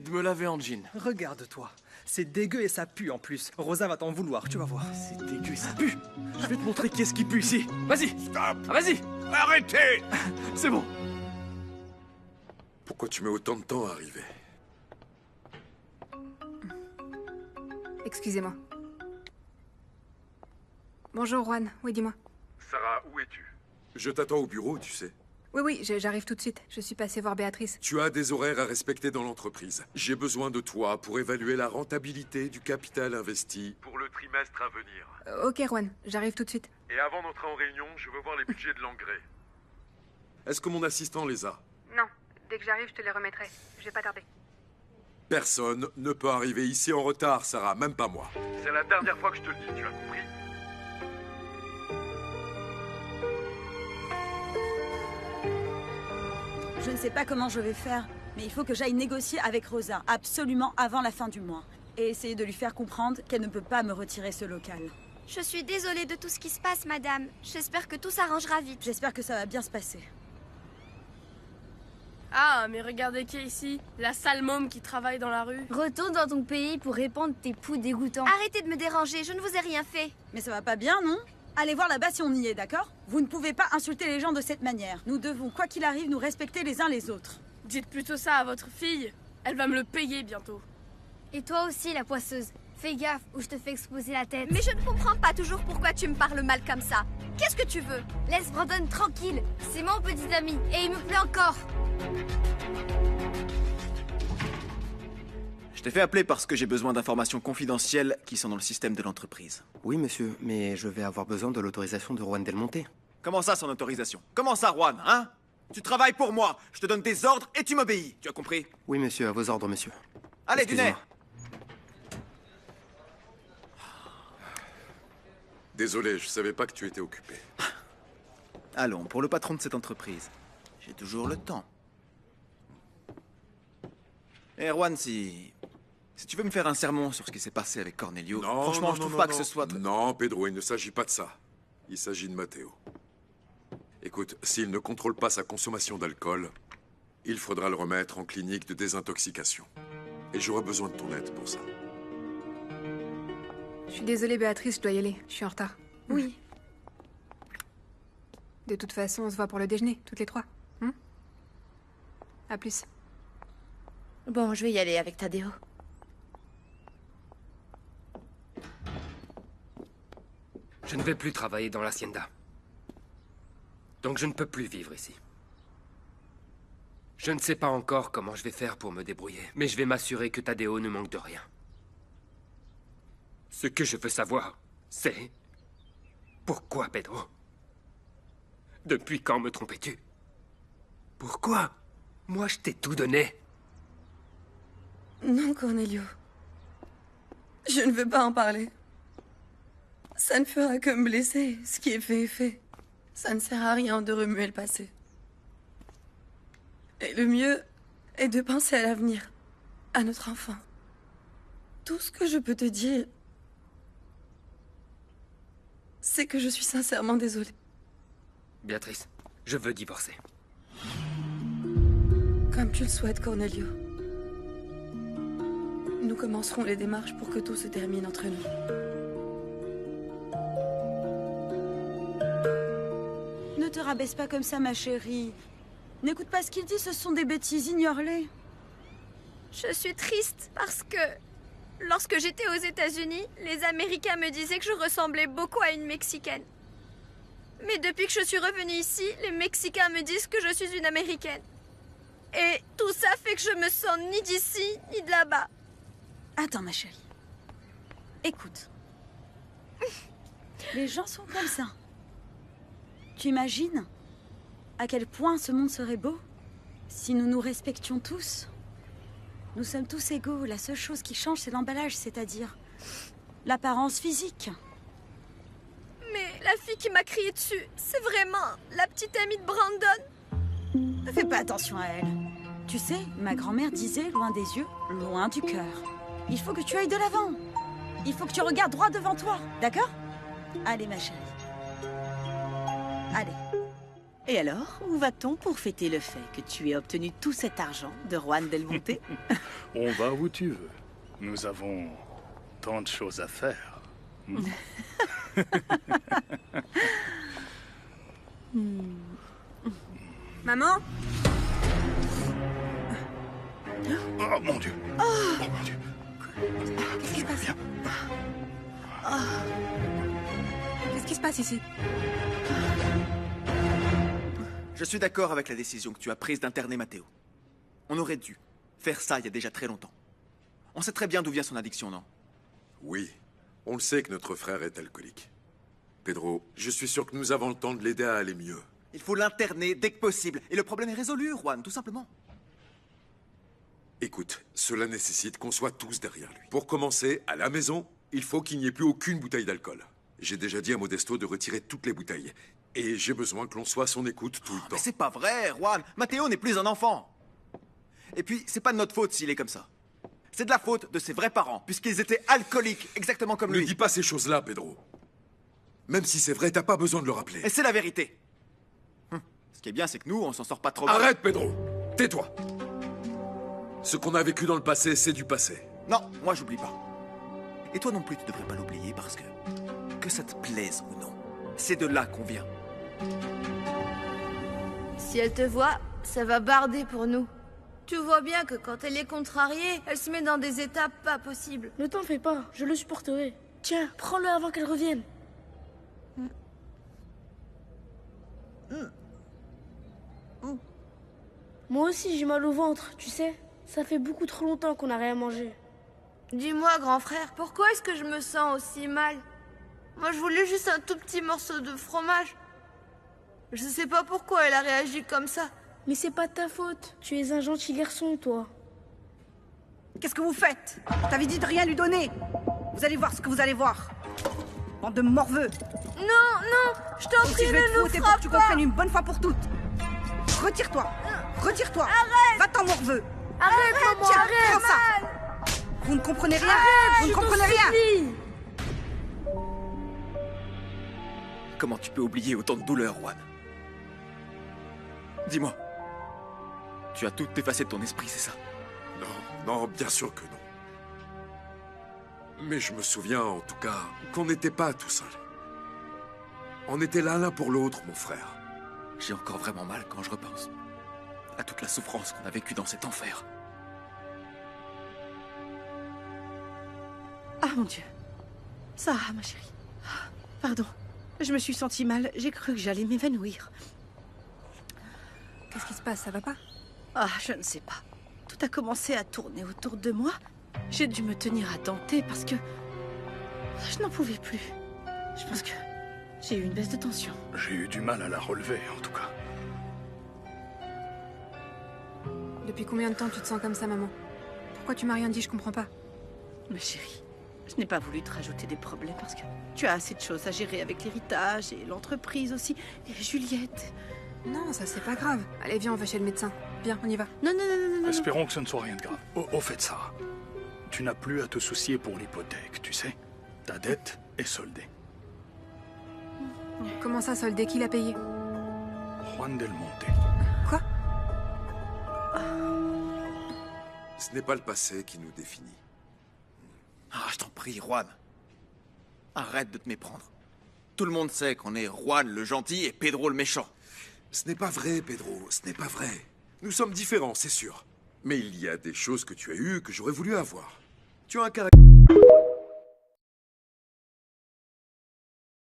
de me laver en jean. Regarde-toi. C'est dégueu et ça pue en plus. Rosa va t'en vouloir, tu vas voir. C'est dégueu et ça pue. Je vais te montrer qui est-ce qui pue ici. Vas-y. Stop! Ah, vas-y. Arrêtez! C'est bon. Pourquoi tu mets autant de temps à arriver? Excusez-moi. Bonjour, Juan. Oui, dis-moi. Sarah, où es-tu? Je t'attends au bureau, tu sais. Oui, j'arrive tout de suite. Je suis passée voir Béatrice. Tu as des horaires à respecter dans l'entreprise. J'ai besoin de toi pour évaluer la rentabilité du capital investi pour le trimestre à venir. Ok, Juan. J'arrive tout de suite. Et avant d'entrer en réunion, je veux voir les budgets de l'engrais. Est-ce que mon assistant les a? Non. Dès que j'arrive, je te les remettrai. Je vais pas tarder. Personne ne peut arriver ici en retard, Sarah, même pas moi. C'est la dernière fois que je te le dis, tu as compris? Je ne sais pas comment je vais faire, mais il faut que j'aille négocier avec Rosa, absolument avant la fin du mois. Et essayer de lui faire comprendre qu'elle ne peut pas me retirer ce local. Je suis désolée de tout ce qui se passe, madame. J'espère que tout s'arrangera vite. J'espère que ça va bien se passer. Ah, mais regardez qui est ici. La sale môme qui travaille dans la rue. Retourne dans ton pays pour répandre tes poux dégoûtants. Arrêtez de me déranger, je ne vous ai rien fait. Mais ça va pas bien, non? Allez voir là-bas si on y est, d'accord? Vous ne pouvez pas insulter les gens de cette manière. Nous devons, quoi qu'il arrive, nous respecter les uns les autres. Dites plutôt ça à votre fille. Elle va me le payer bientôt. Et toi aussi, la poisseuse. Fais gaffe ou je te fais exploser la tête. Mais je ne comprends pas toujours pourquoi tu me parles mal comme ça. Qu'est-ce que tu veux? Laisse Brandon tranquille. C'est mon petit ami et il me plaît encore. Je t'ai fait appeler parce que j'ai besoin d'informations confidentielles qui sont dans le système de l'entreprise. Oui, monsieur, mais je vais avoir besoin de l'autorisation de Juan Del Monte. Comment ça, son autorisation? Comment ça, Juan, hein? Tu travailles pour moi, je te donne des ordres et tu m'obéis. Tu as compris? Oui, monsieur, à vos ordres, monsieur. Allez, du nez! Désolé, je savais pas que tu étais occupé. Allons, pour le patron de cette entreprise, j'ai toujours le temps. Eh, Juan, si tu veux me faire un sermon sur ce qui s'est passé avec Cornelio, Non, franchement, non, je trouve non, pas non, que ce soit... Non, Pedro, il ne s'agit pas de ça. Il s'agit de Matteo. Écoute, s'il ne contrôle pas sa consommation d'alcool, il faudra le remettre en clinique de désintoxication. Et j'aurai besoin de ton aide pour ça. Je suis désolée, Béatrice, je dois y aller. Je suis en retard. Oui. De toute façon, on se voit pour le déjeuner, toutes les trois. À plus. Bon, je vais y aller avec Tadeo. Je ne vais plus travailler dans l'hacienda. Donc je ne peux plus vivre ici. Je ne sais pas encore comment je vais faire pour me débrouiller, mais je vais m'assurer que Tadeo ne manque de rien. Ce que je veux savoir, c'est... Pourquoi, Pedro? Depuis quand me trompais-tu? Pourquoi? Moi, je t'ai tout donné. Non, Cornelio. Je ne veux pas en parler. Ça ne fera que me blesser. Ce qui est fait est fait. Ça ne sert à rien de remuer le passé. Et le mieux est de penser à l'avenir, à notre enfant. Tout ce que je peux te dire, c'est que je suis sincèrement désolée. Béatrice, je veux divorcer. Comme tu le souhaites, Cornelio. Nous commencerons les démarches pour que tout se termine entre nous. Ne te rabaisse pas comme ça, ma chérie. N'écoute pas ce qu'il dit, ce sont des bêtises, ignore-les. Je suis triste parce que lorsque j'étais aux États-Unis, les Américains me disaient que je ressemblais beaucoup à une Mexicaine. Mais depuis que je suis revenue ici, les Mexicains me disent que je suis une Américaine. Et tout ça fait que je me sens ni d'ici, ni de là-bas. Attends, ma chérie. Écoute. Les gens sont comme ça. Tu imagines à quel point ce monde serait beau si nous nous respections tous? Nous sommes tous égaux. La seule chose qui change, c'est l'emballage, c'est-à-dire l'apparence physique. Mais la fille qui m'a crié dessus, c'est vraiment la petite amie de Brandon. Ne fais pas attention à elle. Tu sais, ma grand-mère disait, loin des yeux, loin du cœur. Il faut que tu ailles de l'avant. Il faut que tu regardes droit devant toi, d'accord? Allez, ma chérie. Allez. Et alors, où va-t-on pour fêter le fait que tu aies obtenu tout cet argent de Juan del Monte? On va où tu veux. Nous avons tant de choses à faire. Maman? Oh mon Dieu! Oh mon Dieu! Qu'est-ce qui se passe? Qu'est-ce qui se passe ici? Je suis d'accord avec la décision que tu as prise d'interner Matteo. On aurait dû faire ça il y a déjà très longtemps. On sait très bien d'où vient son addiction, non? Oui, on le sait que notre frère est alcoolique. Pedro, je suis sûr que nous avons le temps de l'aider à aller mieux. Il faut l'interner dès que possible. Et le problème est résolu, Juan, tout simplement. Écoute, cela nécessite qu'on soit tous derrière lui. Pour commencer, à la maison, il faut qu'il n'y ait plus aucune bouteille d'alcool. J'ai déjà dit à Modesto de retirer toutes les bouteilles. Et j'ai besoin que l'on soit à son écoute tout le temps. Mais c'est pas vrai, Juan. Matteo n'est plus un enfant. Et puis, c'est pas de notre faute s'il est comme ça. C'est de la faute de ses vrais parents, puisqu'ils étaient alcooliques, exactement comme lui. Ne dis pas ces choses-là, Pedro. Même si c'est vrai, t'as pas besoin de le rappeler. Et c'est la vérité. Ce qui est bien, c'est que nous, on s'en sort pas trop mal. Arrête, Pedro. Tais-toi. Ce qu'on a vécu dans le passé, c'est du passé. Non, moi j'oublie pas. Et toi non plus, tu devrais pas l'oublier parce que ça te plaise ou non, c'est de là qu'on vient. Si elle te voit, ça va barder pour nous. Tu vois bien que quand elle est contrariée, elle se met dans des étapes pas possibles. Ne t'en fais pas, je le supporterai. Tiens, prends-le avant qu'elle revienne. Moi aussi, j'ai mal au ventre, tu sais. Ça fait beaucoup trop longtemps qu'on n'a rien mangé. Dis-moi, grand frère, pourquoi est-ce que je me sens aussi mal? Moi, je voulais juste un tout petit morceau de fromage. Je sais pas pourquoi elle a réagi comme ça. Mais c'est pas ta faute. Tu es un gentil garçon, toi. Qu'est-ce que vous faites? Je t'avais dit de rien lui donner. Vous allez voir ce que vous allez voir. Bande de morveux. Non, non, je t'en prie, je vais te ne nous foutre pour frappe que tu pas. comprennes une bonne fois pour toutes. Retire-toi. Retire-toi. Arrête. Va-t'en, morveux. Arrête, maman, Tiens, arrête. prends ça. Vous ne comprenez rien. Arrête, vous ne je t'en comprenez rien. supplie. Comment tu peux oublier autant de douleur, Juan? Dis-moi. Tu as tout effacé de ton esprit, c'est ça? Non, non, bien sûr que non. Mais je me souviens, en tout cas, qu'on n'était pas tout seuls. On était là l'un pour l'autre, mon frère. J'ai encore vraiment mal quand je repense à toute la souffrance qu'on a vécue dans cet enfer. Ah mon Dieu. Sarah, ma chérie. Pardon. Je me suis sentie mal. J'ai cru que j'allais m'évanouir. Qu'est-ce qui se passe? Ça va pas? Ah, je ne sais pas. Tout a commencé à tourner autour de moi. J'ai dû me tenir à tenter parce que je n'en pouvais plus. Je pense que j'ai eu une baisse de tension. J'ai eu du mal à la relever, en tout cas. Depuis combien de temps tu te sens comme ça, maman? Pourquoi tu m'as rien dit? Je comprends pas. Ma chérie, je n'ai pas voulu te rajouter des problèmes parce que tu as assez de choses à gérer avec l'héritage et l'entreprise aussi. Et Juliette. Non, ça c'est pas grave. Allez, viens, on va chez le médecin. Viens, on y va. Non, non, non, non, non. Espérons que ce ne soit rien de grave. Au fait, Sarah, tu n'as plus à te soucier pour l'hypothèque, tu sais. Ta dette est soldée. Comment ça, soldé? Qui l'a payé? Juan del Monte. Quoi? Ce n'est pas le passé qui nous définit. Ah, je t'en prie, Juan. Arrête de te méprendre. Tout le monde sait qu'on est Juan le gentil et Pedro le méchant. Ce n'est pas vrai, Pedro, ce n'est pas vrai. Nous sommes différents, c'est sûr. Mais il y a des choses que tu as eues que j'aurais voulu avoir. Tu as un caractère...